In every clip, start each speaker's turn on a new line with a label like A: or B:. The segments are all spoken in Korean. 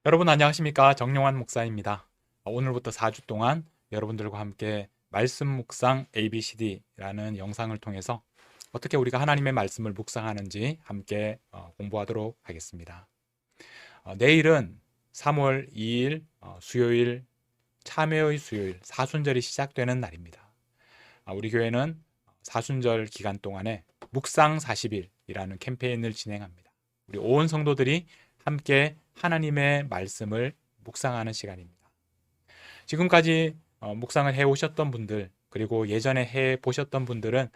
A: 여러분 안녕하십니까? 정용환 목사입니다. 오늘부터 4주 동안 여러분들과 함께 말씀 묵상 ABCD라는 영상을 통해서 어떻게 우리가 하나님의 말씀을 묵상하는지 함께 공부하도록 하겠습니다. 내일은 3월 2일 수요일 참회의 수요일 사순절이 시작되는 날입니다. 우리 교회는 사순절 기간 동안에 묵상 40일이라는 캠페인을 진행합니다. 우리 온 성도들이 함께 하나님의 말씀을 묵상하는 시간입니다. 지금까지 묵상을 해 오셨던 분들, 그리고 예전에 해 보셨던 분들은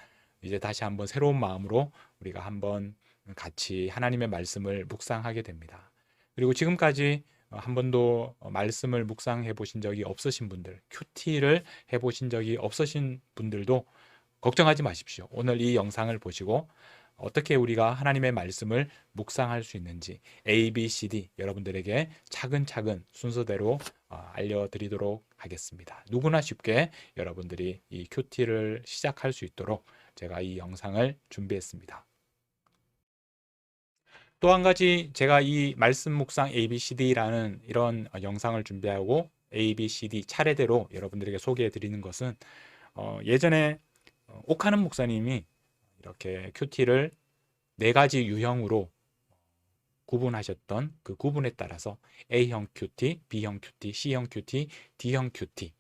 A: 이제 다시 한번 새로운 마음으로 우리가 한번 같이 하나님의 말씀을 묵상하게 됩니다. 그리고 지금까지 한 번도 말씀을 묵상해 보신 적이 없으신 분들, 큐티를 해 보신 적이 없으신 분들도 걱정하지 마십시오. 오늘 이 영상을 보시고 어떻게 우리가 하나님의 말씀을 묵상할 수 있는지 A, B, C, D 여러분들에게 차근차근 순서대로 알려드리도록 하겠습니다. 누구나 쉽게 여러분들이 이 큐티를 시작할 수 있도록 제가 이 영상을 준비했습니다. 또 한 가지 제가 이 말씀 묵상 ABCD라는 이런 영상을 준비하고 ABCD 차례대로 여러분들에게 소개해 드리는 것은 예전에 옥하는 목사님이 이렇게 큐티를 네 가지 유형으로 구분하셨던 그 구분에 따라서 A형 큐티, B형 큐티, C형 큐티, D형 큐티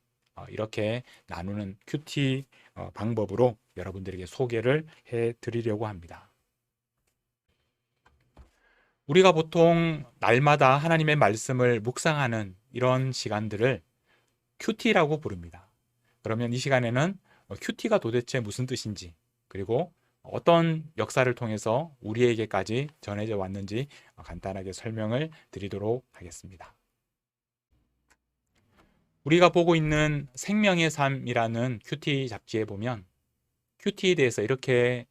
A: 이렇게 나누는 큐티 방법으로 여러분들에게 소개를 해 드리려고 합니다. 우리가 보통 날마다 하나님의 말씀을 묵상하는 이런 시간들을 큐티라고 부릅니다. 그러면 이 시간에는 큐티가 도대체 무슨 뜻인지, 그리고 어떤 역사를 통해서 우리에게까지 전해져 왔는지 간단하게 설명을 드리도록 하겠습니다. 우리가 보고 있는 생명의 삶이라는 큐티 잡지에 보면 큐티에 대해서 이렇게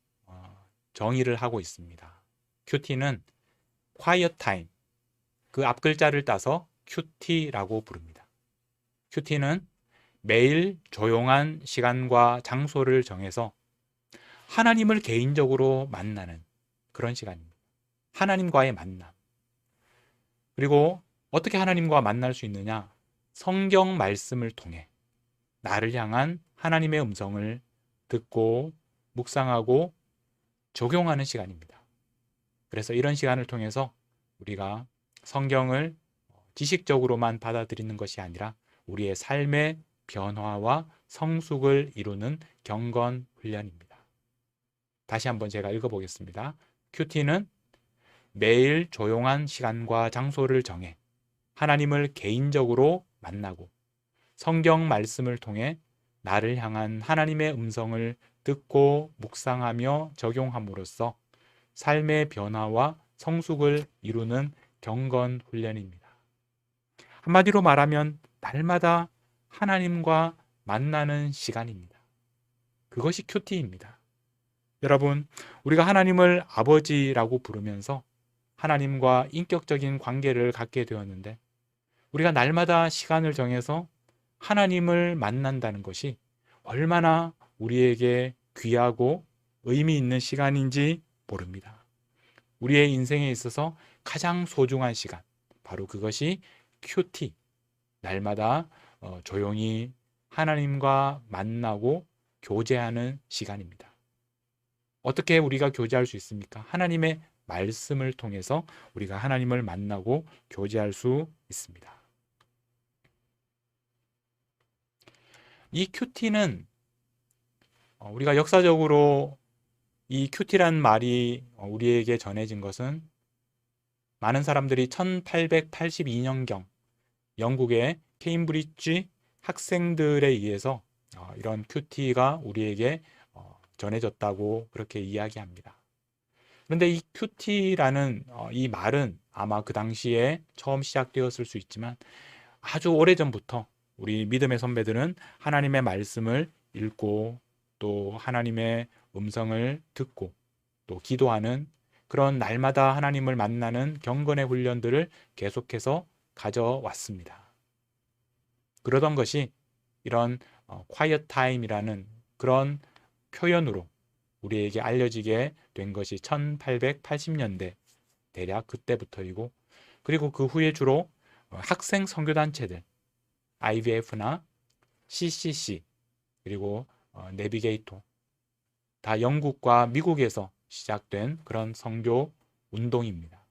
A: 정의를 하고 있습니다. 큐티는 quiet time, 그 앞글자를 따서 큐티라고 부릅니다. 큐티는 매일 조용한 시간과 장소를 정해서 하나님을 개인적으로 만나는 그런 시간입니다. 하나님과의 만남. 그리고 어떻게 하나님과 만날 수 있느냐? 성경 말씀을 통해 나를 향한 하나님의 음성을 듣고 묵상하고 적용하는 시간입니다. 그래서 이런 시간을 통해서 우리가 성경을 지식적으로만 받아들이는 것이 아니라 우리의 삶의 변화와 성숙을 이루는 경건 훈련입니다. 다시 한번 제가 읽어보겠습니다. 큐티는 매일 조용한 시간과 장소를 정해 하나님을 개인적으로 만나고 성경 말씀을 통해 나를 향한 하나님의 음성을 듣고 묵상하며 적용함으로써 삶의 변화와 성숙을 이루는 경건 훈련입니다. 한마디로 말하면 날마다 하나님과 만나는 시간입니다. 그것이 큐티입니다. 여러분, 우리가 하나님을 아버지라고 부르면서 하나님과 인격적인 관계를 갖게 되었는데 우리가 날마다 시간을 정해서 하나님을 만난다는 것이 얼마나 우리에게 귀하고 의미 있는 시간인지 모릅니다. 우리의 인생에 있어서 가장 소중한 시간, 바로 그것이 큐티, 날마다 조용히 하나님과 만나고 교제하는 시간입니다. 어떻게 우리가 교제할 수 있습니까? 하나님의 말씀을 통해서 우리가 하나님을 만나고 교제할 수 있습니다. 이 큐티는 우리가 역사적으로 이 큐티란 말이 우리에게 전해진 것은 많은 사람들이 1882년경 영국의 케임브리지 학생들에 의해서 이런 큐티가 우리에게 전해졌다고 그렇게 이야기합니다. 그런데 이 큐티라는 이 말은 아마 그 당시에 처음 시작되었을 수 있지만 아주 오래전부터 우리 믿음의 선배들은 하나님의 말씀을 읽고 또 하나님의 음성을 듣고 또 기도하는 그런 날마다 하나님을 만나는 경건의 훈련들을 계속해서 가져왔습니다. 그러던 것이 이런 quiet time이라는 그런 표현으로 우리에게 알려지게 된 것이 1880년대 대략 그때부터이고, 그리고 그 후에 주로 학생 선교단체들 IVF나 CCC 그리고 내비게이토 다 영국과 미국에서 시작된 그런 선교 운동입니다.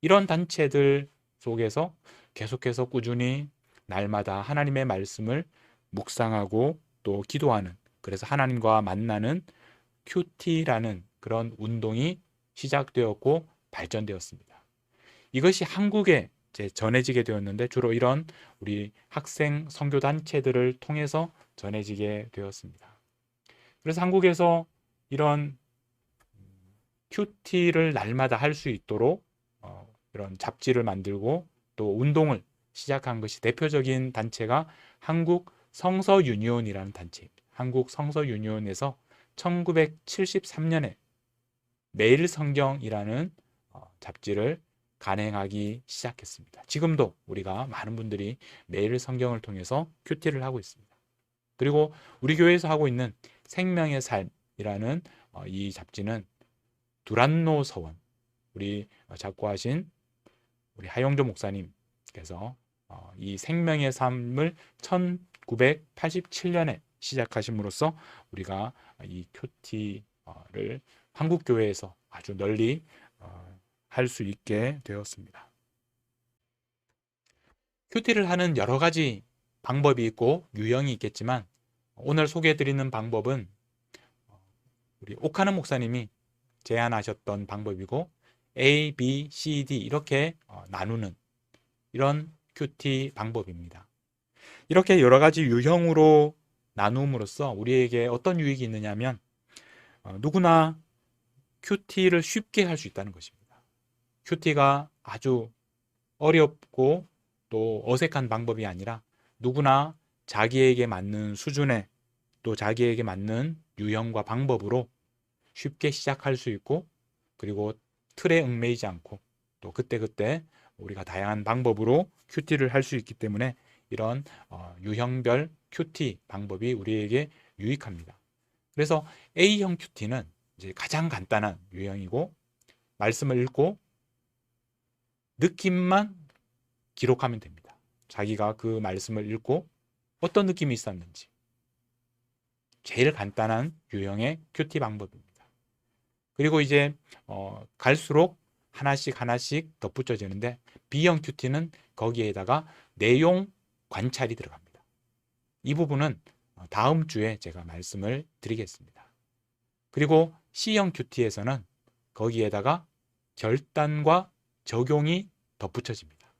A: 이런 단체들 속에서 계속해서 꾸준히 날마다 하나님의 말씀을 묵상하고 또 기도하는, 그래서 하나님과 만나는 큐티라는 그런 운동이 시작되었고 발전되었습니다. 이것이 한국에 이제 전해지게 되었는데 주로 이런 우리 학생 선교 단체들을 통해서 전해지게 되었습니다. 그래서 한국에서 이런 큐티를 날마다 할 수 있도록 이런 잡지를 만들고 또 운동을 시작한 것이 대표적인 단체가 한국 성서 유니온이라는 단체입니다. 한국 성서 유니온에서 1973년에 매일 성경이라는 잡지를 간행하기 시작했습니다. 지금도 우리가 많은 분들이 매일 성경을 통해서 큐티를 하고 있습니다. 그리고 우리 교회에서 하고 있는 생명의 삶이라는 이 잡지는 두란노 서원, 우리 작고하신 우리 하영조 목사님께서 이 생명의 삶을 1987년에 시작하심으로써 우리가 이 큐티를 한국 교회에서 아주 널리 할 수 있게 되었습니다. 큐티를 하는 여러 가지 방법이 있고 유형이 있겠지만 오늘 소개해드리는 방법은 우리 옥하는 목사님이 제안하셨던 방법이고 A, B, C, D 이렇게 나누는 이런 큐티 방법입니다. 이렇게 여러 가지 유형으로 나눔으로써 우리에게 어떤 유익이 있느냐면 누구나 큐티를 쉽게 할 수 있다는 것입니다. 큐티가 아주 어렵고 또 어색한 방법이 아니라 누구나 자기에게 맞는 수준의 또 자기에게 맞는 유형과 방법으로 쉽게 시작할 수 있고 그리고 틀에 얽매이지 않고 또 그때그때 우리가 다양한 방법으로 큐티를 할 수 있기 때문에 이런 유형별 큐티 방법이 우리에게 유익합니다. 그래서 A형 큐티는 이제 가장 간단한 유형이고 말씀을 읽고 느낌만 기록하면 됩니다. 자기가 그 말씀을 읽고 어떤 느낌이 있었는지 제일 간단한 유형의 큐티 방법입니다. 그리고 이제 갈수록 하나씩 덧붙여지는데 B형 큐티는 거기에다가 내용 관찰이 들어갑니다. 이 부분은 다음 주에 제가 말씀을 드리겠습니다. 그리고 C형 큐티에서는 거기에다가 결단과 적용이 덧붙여집니다.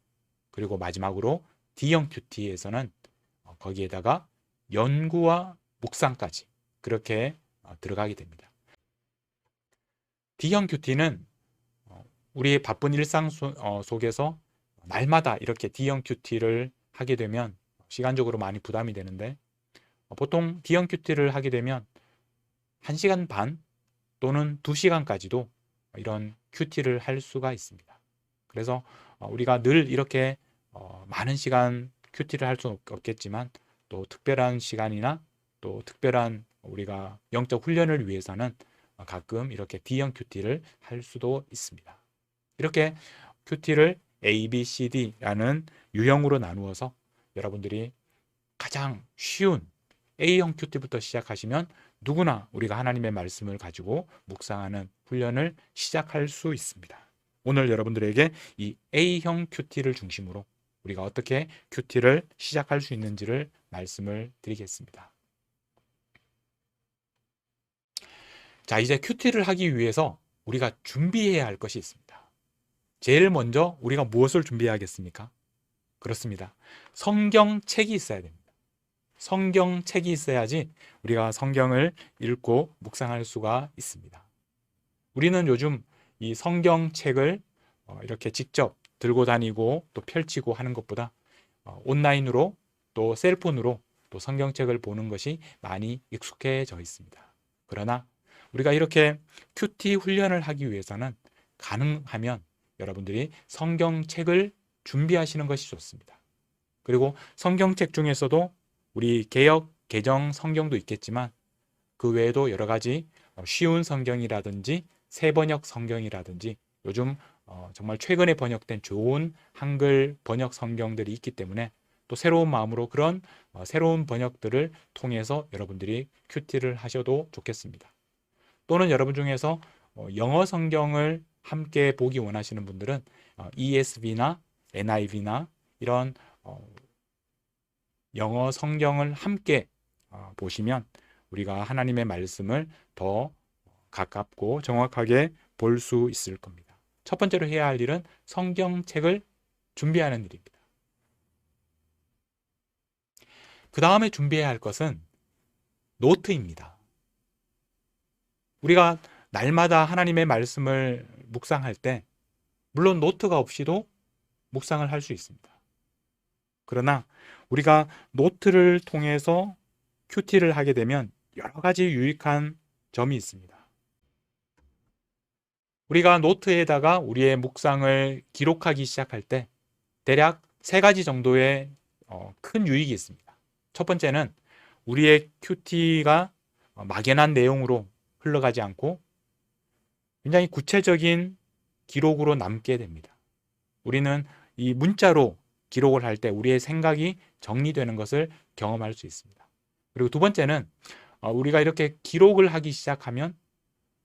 A: 그리고 마지막으로 D형 큐티에서는 거기에다가 연구와 묵상까지 그렇게 들어가게 됩니다. D형 큐티는 우리의 바쁜 일상 속에서 날마다 이렇게 D형 큐티를 하게 되면 시간적으로 많이 부담이 되는데 보통 D형 큐티를 하게 되면 1시간 반 또는 2시간까지도 이런 큐티를 할 수가 있습니다. 그래서 우리가 늘 이렇게 많은 시간 큐티를 할 수는 없겠지만 또 특별한 시간이나 또 특별한 우리가 영적 훈련을 위해서는 가끔 이렇게 D형 큐티를 할 수도 있습니다. 이렇게 큐티를 A, B, C, D라는 유형으로 나누어서 여러분들이 가장 쉬운 A형 큐티부터 시작하시면 누구나 우리가 하나님의 말씀을 가지고 묵상하는 훈련을 시작할 수 있습니다. 오늘 여러분들에게 이 A형 큐티를 중심으로 우리가 어떻게 큐티를 시작할 수 있는지를 말씀을 드리겠습니다. 자, 이제 큐티를 하기 위해서 우리가 준비해야 할 것이 있습니다. 제일 먼저 우리가 무엇을 준비해야겠습니까? 그렇습니다. 성경책이 있어야 됩니다. 성경책이 있어야지 우리가 성경을 읽고 묵상할 수가 있습니다. 우리는 요즘 이 성경책을 이렇게 직접 들고 다니고 또 펼치고 하는 것보다 온라인으로 또 셀폰으로 또 성경책을 보는 것이 많이 익숙해져 있습니다. 그러나 우리가 이렇게 큐티 훈련을 하기 위해서는 가능하면 여러분들이 성경책을 준비하시는 것이 좋습니다. 그리고 성경책 중에서도 우리 개역, 개정 성경도 있겠지만 그 외에도 여러 가지 쉬운 성경이라든지 세번역 성경이라든지 요즘 정말 최근에 번역된 좋은 한글 번역 성경들이 있기 때문에 또 새로운 마음으로 그런 새로운 번역들을 통해서 여러분들이 큐티를 하셔도 좋겠습니다. 또는 여러분 중에서 영어 성경을 함께 보기 원하시는 분들은 ESV나 NIV나 이런 영어 성경을 함께 보시면 우리가 하나님의 말씀을 더 가깝고 정확하게 볼 수 있을 겁니다. 첫 번째로 해야 할 일은 성경책을 준비하는 일입니다. 그 다음에 준비해야 할 것은 노트입니다. 우리가 날마다 하나님의 말씀을 묵상할 때 물론 노트가 없이도 묵상을 할 수 있습니다. 그러나 우리가 노트를 통해서 큐티를 하게 되면 여러 가지 유익한 점이 있습니다. 우리가 노트에다가 우리의 묵상을 기록하기 시작할 때 대략 3가지 정도의 큰 유익이 있습니다. 첫 번째는 우리의 큐티가 막연한 내용으로 흘러가지 않고 굉장히 구체적인 기록으로 남게 됩니다. 우리는 이 문자로 기록을 할 때 우리의 생각이 정리되는 것을 경험할 수 있습니다. 그리고 두 번째는 우리가 이렇게 기록을 하기 시작하면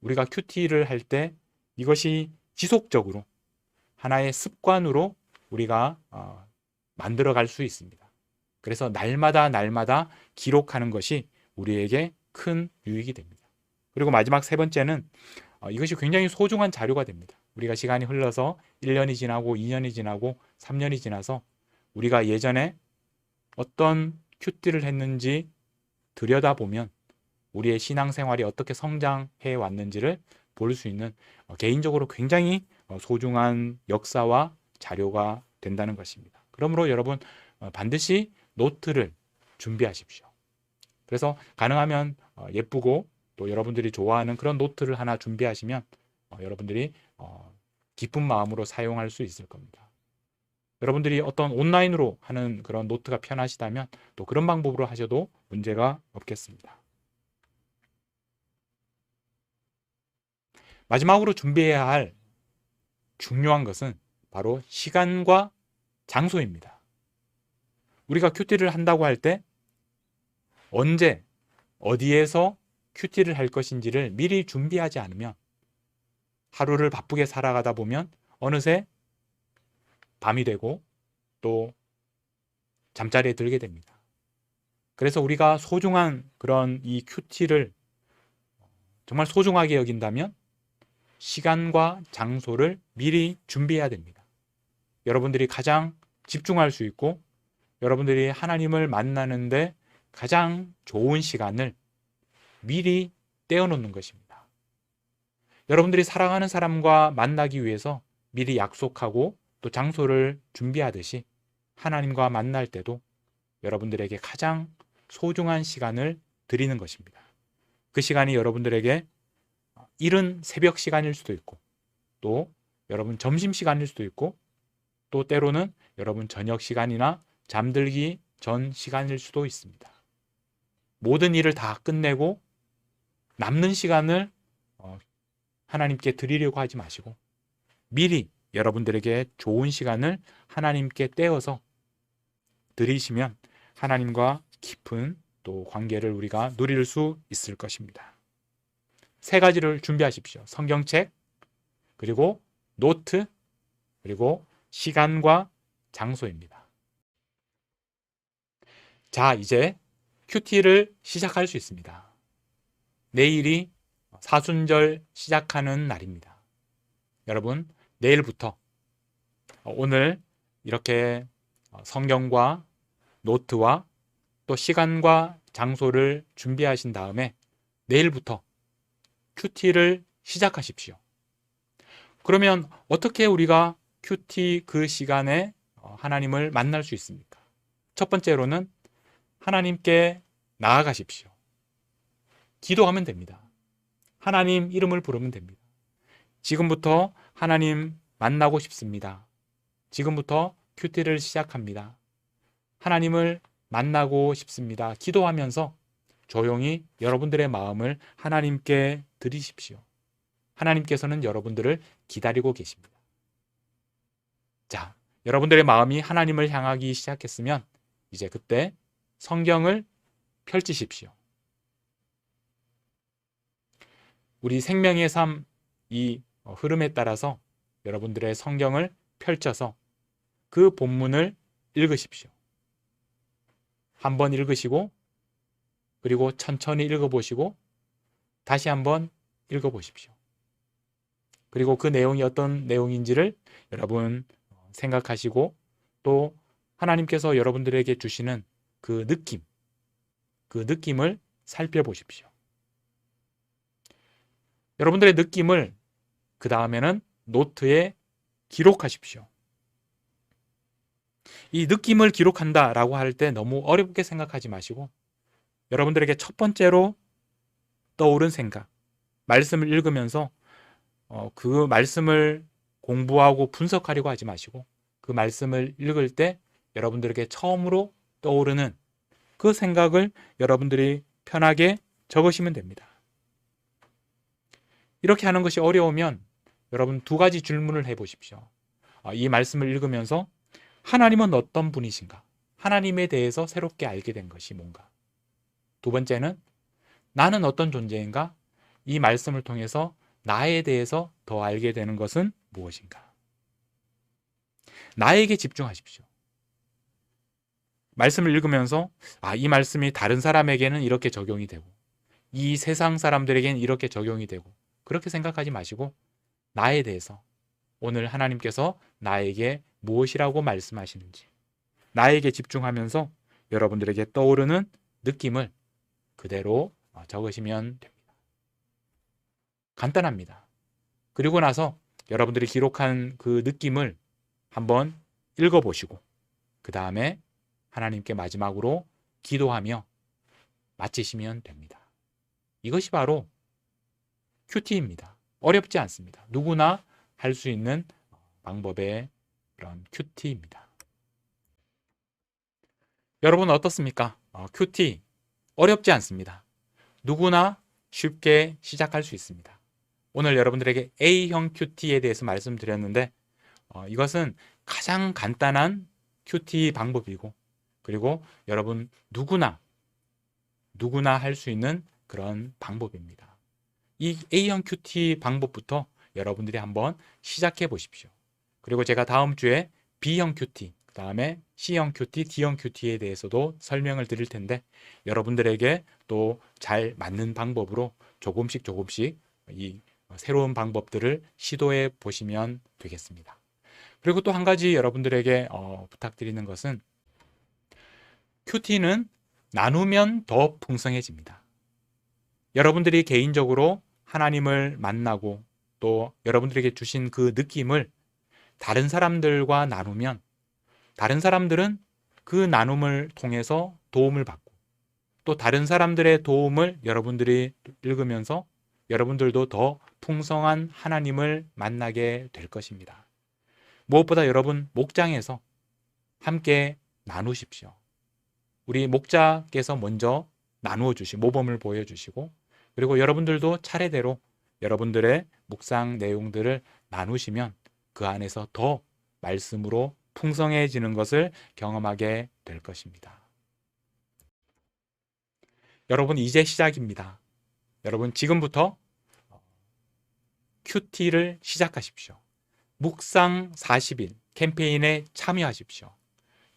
A: 우리가 큐티를 할 때 이것이 지속적으로 하나의 습관으로 우리가 만들어갈 수 있습니다. 그래서 날마다 기록하는 것이 우리에게 큰 유익이 됩니다. 그리고 마지막 3번째는 이것이 굉장히 소중한 자료가 됩니다. 우리가 시간이 흘러서 1년이 지나고 2년이 지나고 3년이 지나서 우리가 예전에 어떤 큐티를 했는지 들여다보면 우리의 신앙생활이 어떻게 성장해 왔는지를 볼 수 있는 개인적으로 굉장히 소중한 역사와 자료가 된다는 것입니다. 그러므로 여러분 반드시 노트를 준비하십시오. 그래서 가능하면 예쁘고 또 여러분들이 좋아하는 그런 노트를 하나 준비하시면 여러분들이 기쁜 마음으로 사용할 수 있을 겁니다. 여러분들이 어떤 온라인으로 하는 그런 노트가 편하시다면 또 그런 방법으로 하셔도 문제가 없겠습니다. 마지막으로 준비해야 할 중요한 것은 바로 시간과 장소입니다. 우리가 큐티를 한다고 할 때 언제, 어디에서 큐티를 할 것인지를 미리 준비하지 않으면 하루를 바쁘게 살아가다 보면 어느새 밤이 되고 또 잠자리에 들게 됩니다. 그래서 우리가 소중한 그런 이 큐티를 정말 소중하게 여긴다면 시간과 장소를 미리 준비해야 됩니다. 여러분들이 가장 집중할 수 있고 여러분들이 하나님을 만나는데 가장 좋은 시간을 미리 떼어놓는 것입니다. 여러분들이 사랑하는 사람과 만나기 위해서 미리 약속하고 또 장소를 준비하듯이 하나님과 만날 때도 여러분들에게 가장 소중한 시간을 드리는 것입니다. 그 시간이 여러분들에게 이른 새벽 시간일 수도 있고 또 여러분 점심 시간일 수도 있고 또 때로는 여러분 저녁 시간이나 잠들기 전 시간일 수도 있습니다. 모든 일을 다 끝내고 남는 시간을 하나님께 드리려고 하지 마시고 미리 여러분들에게 좋은 시간을 하나님께 떼어서 드리시면 하나님과 깊은 또 관계를 우리가 누릴 수 있을 것입니다. 3가지를 준비하십시오. 성경책, 그리고 노트, 그리고 시간과 장소입니다. 자, 이제 큐티를 시작할 수 있습니다. 내일이 사순절 시작하는 날입니다. 여러분, 내일부터 오늘 이렇게 성경과 노트와 또 시간과 장소를 준비하신 다음에 내일부터 큐티를 시작하십시오. 그러면 어떻게 우리가 큐티 그 시간에 하나님을 만날 수 있습니까? 첫 번째로는 하나님께 나아가십시오. 기도하면 됩니다. 하나님 이름을 부르면 됩니다. 지금부터 하나님 만나고 싶습니다. 지금부터 큐티를 시작합니다. 하나님을 만나고 싶습니다. 기도하면서 조용히 여러분들의 마음을 하나님께 드리십시오. 하나님께서는 여러분들을 기다리고 계십니다. 자, 여러분들의 마음이 하나님을 향하기 시작했으면 이제 그때 성경을 펼치십시오. 우리 생명의 삶 이 흐름에 따라서 여러분들의 성경을 펼쳐서 그 본문을 읽으십시오. 한번 읽으시고 그리고 천천히 읽어보시고 다시 한번 읽어보십시오. 그리고 그 내용이 어떤 내용인지를 여러분 생각하시고 또 하나님께서 여러분들에게 주시는 그 느낌을 살펴보십시오. 여러분들의 느낌을 그 다음에는 노트에 기록하십시오. 이 느낌을 기록한다라고 할 때 너무 어렵게 생각하지 마시고 여러분들에게 첫 번째로 떠오른 생각, 말씀을 읽으면서 그 말씀을 공부하고 분석하려고 하지 마시고 그 말씀을 읽을 때 여러분들에게 처음으로 떠오르는 그 생각을 여러분들이 편하게 적으시면 됩니다. 이렇게 하는 것이 어려우면 여러분 두 가지 질문을 해보십시오. 이 말씀을 읽으면서 하나님은 어떤 분이신가? 하나님에 대해서 새롭게 알게 된 것이 뭔가? 두 번째는 나는 어떤 존재인가? 이 말씀을 통해서 나에 대해서 더 알게 되는 것은 무엇인가? 나에게 집중하십시오. 말씀을 읽으면서 이 말씀이 다른 사람에게는 이렇게 적용이 되고 이 세상 사람들에게는 이렇게 적용이 되고 그렇게 생각하지 마시고 나에 대해서 오늘 하나님께서 나에게 무엇이라고 말씀하시는지 나에게 집중하면서 여러분들에게 떠오르는 느낌을 그대로 적으시면 됩니다. 간단합니다. 그리고 나서 여러분들이 기록한 그 느낌을 한번 읽어보시고 그 다음에 하나님께 마지막으로 기도하며 마치시면 됩니다. 이것이 바로 큐티입니다. 어렵지 않습니다. 누구나 할 수 있는 방법의 그런 큐티입니다. 여러분 어떻습니까? 큐티 어렵지 않습니다. 누구나 쉽게 시작할 수 있습니다. 오늘 여러분들에게 A형 큐티에 대해서 말씀드렸는데 이것은 가장 간단한 큐티 방법이고 그리고 여러분 누구나 할 수 있는 그런 방법입니다. 이 A형 큐티 방법부터 여러분들이 한번 시작해 보십시오. 그리고 제가 다음 주에 B형 큐티, 그 다음에 C형 큐티, D형 큐티에 대해서도 설명을 드릴 텐데 여러분들에게 또 잘 맞는 방법으로 조금씩 이 새로운 방법들을 시도해 보시면 되겠습니다. 그리고 또 한 가지 여러분들에게 부탁드리는 것은 큐티는 나누면 더 풍성해집니다. 여러분들이 개인적으로 하나님을 만나고 또 여러분들에게 주신 그 느낌을 다른 사람들과 나누면 다른 사람들은 그 나눔을 통해서 도움을 받고 또 다른 사람들의 도움을 여러분들이 읽으면서 여러분들도 더 풍성한 하나님을 만나게 될 것입니다. 무엇보다 여러분 목장에서 함께 나누십시오. 우리 목자께서 먼저 나누어 주시고 모범을 보여주시고 그리고 여러분들도 차례대로 여러분들의 묵상 내용들을 나누시면 그 안에서 더 말씀으로 풍성해지는 것을 경험하게 될 것입니다. 여러분 이제 시작입니다. 여러분 지금부터 큐티를 시작하십시오. 묵상 40일 캠페인에 참여하십시오.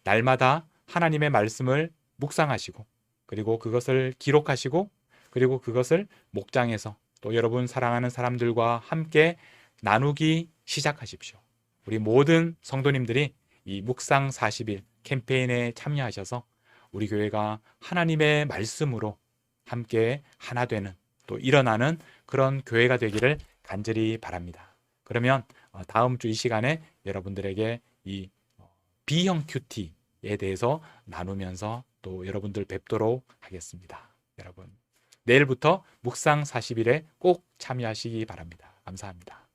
A: 날마다 하나님의 말씀을 묵상하시고 그리고 그것을 기록하시고 그리고 그것을 목장에서 또 여러분 사랑하는 사람들과 함께 나누기 시작하십시오. 우리 모든 성도님들이 이 묵상 40일 캠페인에 참여하셔서 우리 교회가 하나님의 말씀으로 함께 하나 되는 또 일어나는 그런 교회가 되기를 간절히 바랍니다. 그러면 다음 주 이 시간에 여러분들에게 이 B형 큐티에 대해서 나누면서 또 여러분들 뵙도록 하겠습니다. 여러분 내일부터 묵상 40일에 꼭 참여하시기 바랍니다. 감사합니다.